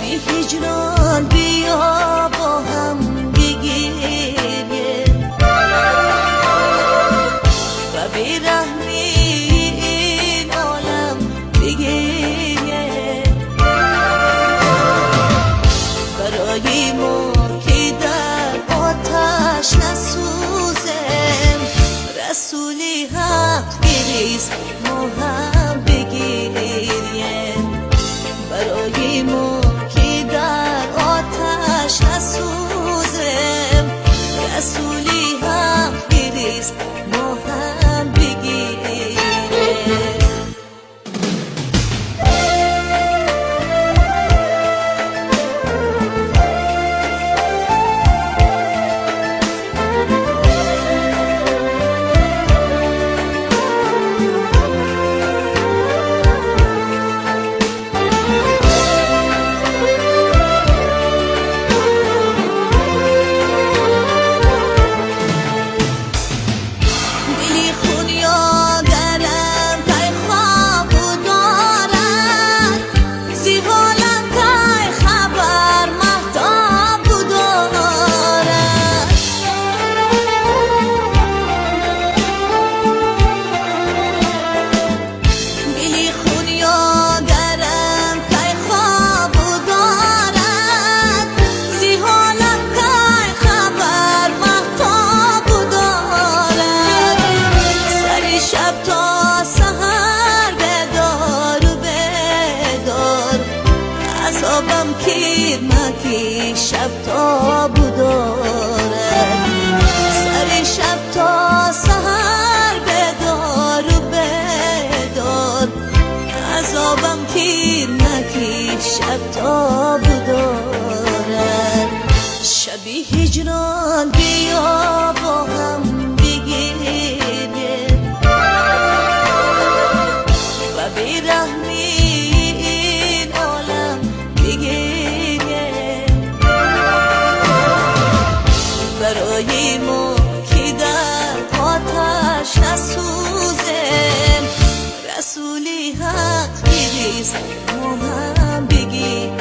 شبیه هجران بیا با هم بگیریم و بیرحمی این عالم بگیریم برای ما که در آتش نسوزیم رسولی حق بریز ما هم بگیریم برای ما که در آتش نسوزیم رسولی حق بریز ما هم بگیریم عذابم کیر مکی شب تا بدارد سر شب تا سحر بدار و بدار عذابم کیر مکی شب تا بدارد شبی هجران بیا با هم بگیریم و بیرحمی برای ما که در آتش نسوزیم رسولی حق بریز ما هم بگیریم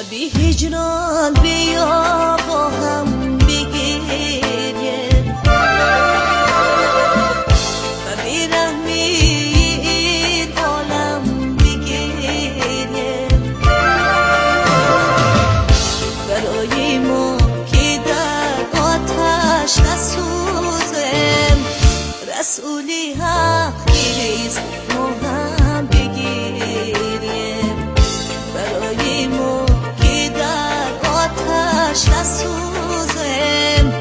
شبی هجران بیا با هم بگیریم و بیرحمی این عالم بگیریم برای ما که در آتش نسوزیم رسولی حق بریز ما هم بگیریم برای ما آتش نسوزیم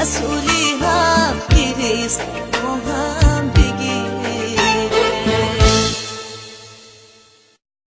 رسولی حق بریز